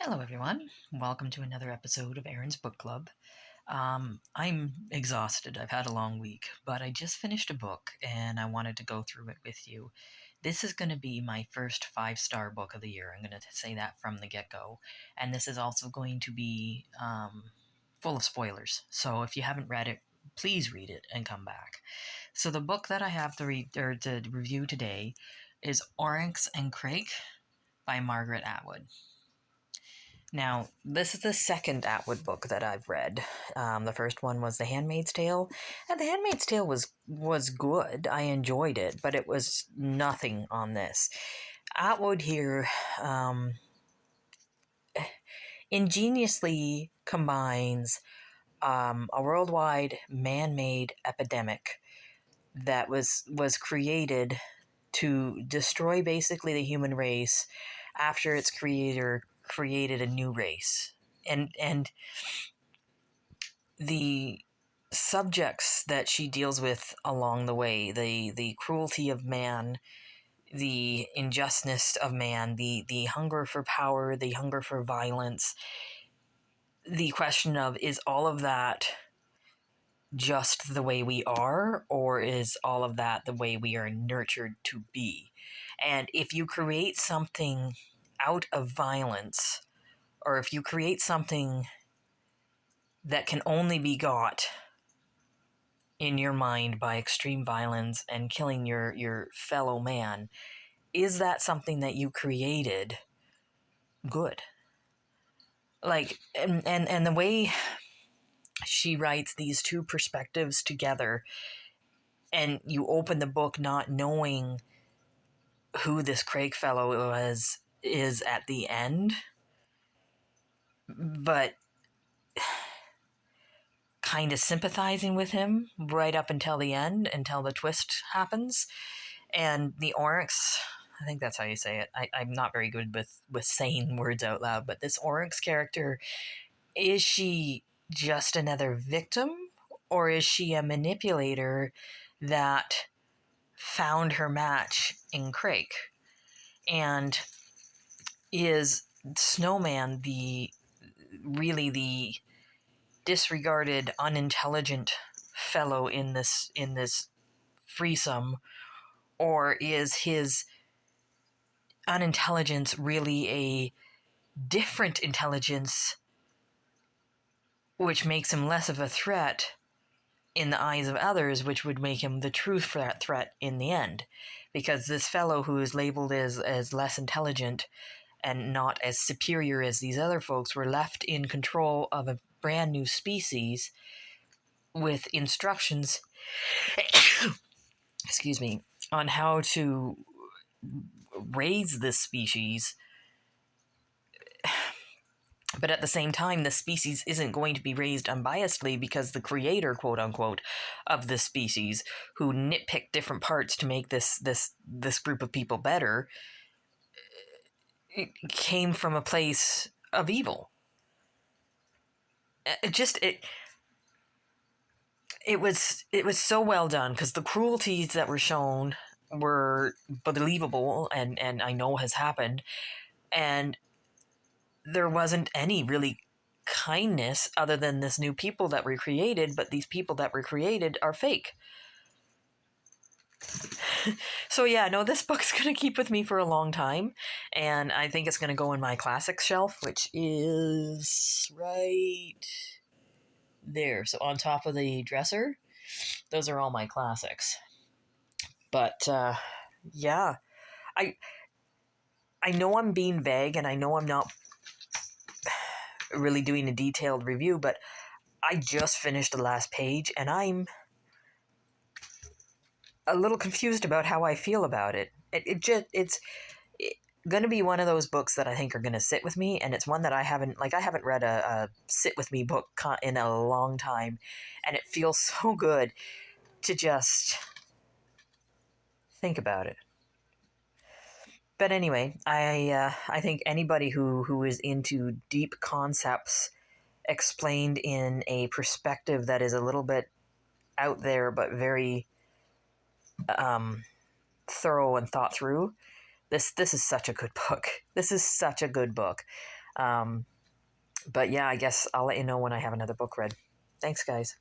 Hello, everyone. Welcome to another episode of Aaron's Book Club. I'm exhausted. I've had a long week, but I just finished a book and I wanted to go through it with you. This is going to be my first 5-star book of the year. I'm going to say that from the get go. And this is also going to be full of spoilers. So if you haven't read it, please read it and come back. So the book that I have to read or to review today is Oryx and Crake by Margaret Atwood. Now, this is the second Atwood book that I've read. The first one was The Handmaid's Tale, and The Handmaid's Tale was good. I enjoyed it, but it was nothing on this. Atwood here ingeniously combines a worldwide man-made epidemic that was created to destroy basically the human race after its creator created a new race. And the subjects that she deals with along the way, the cruelty of man, the injustice of man, the hunger for power, the hunger for violence, the question of, is all of that just the way we are, or is all of that the way we are nurtured to be? And if you create something out of violence, or if you create something that can only be got in your mind by extreme violence and killing your fellow man, is that something that you created good? Like, and the way she writes these two perspectives together, and you open the book not knowing who this Crake fellow is at the end, but kind of sympathizing with him right up until the end, until the twist happens. And the Oryx, I think that's how you say it. I'm not very good with saying words out loud, but this Oryx character, is she just another victim, or is she a manipulator that found her match in Crake? And is Snowman really the disregarded, unintelligent fellow in this threesome, or is his unintelligence really a different intelligence which makes him less of a threat in the eyes of others, which would make him the truth for that threat in the end? Because this fellow who is labeled as less intelligent and not as superior as these other folks were left in control of a brand new species with instructions excuse me, on how to raise this species. But at the same time, the species isn't going to be raised unbiasedly, because the creator, quote unquote, of this species, who nitpicked different parts to make this group of people better, it came from a place of evil. It was so well done, because the cruelties that were shown were believable, and I know has happened, and there wasn't any really kindness other than this new people that were created, but these people that were created are fake. So yeah, no, this book's going to keep with me for a long time, and I think it's going to go in my classics shelf, which is right there. So on top of the dresser, those are all my classics. But yeah, I know I'm being vague, and I know I'm not really doing a detailed review, but I just finished the last page, and I'm a little confused about how I feel about it. It's going to be one of those books that I think are going to sit with me, and it's one that I haven't read a sit with me book in a long time, and it feels so good to just think about it. But anyway, I think anybody who is into deep concepts explained in a perspective that is a little bit out there but very thorough and thought through, this is such a good book. This is such a good book. But yeah, I guess I'll let you know when I have another book read. Thanks, guys.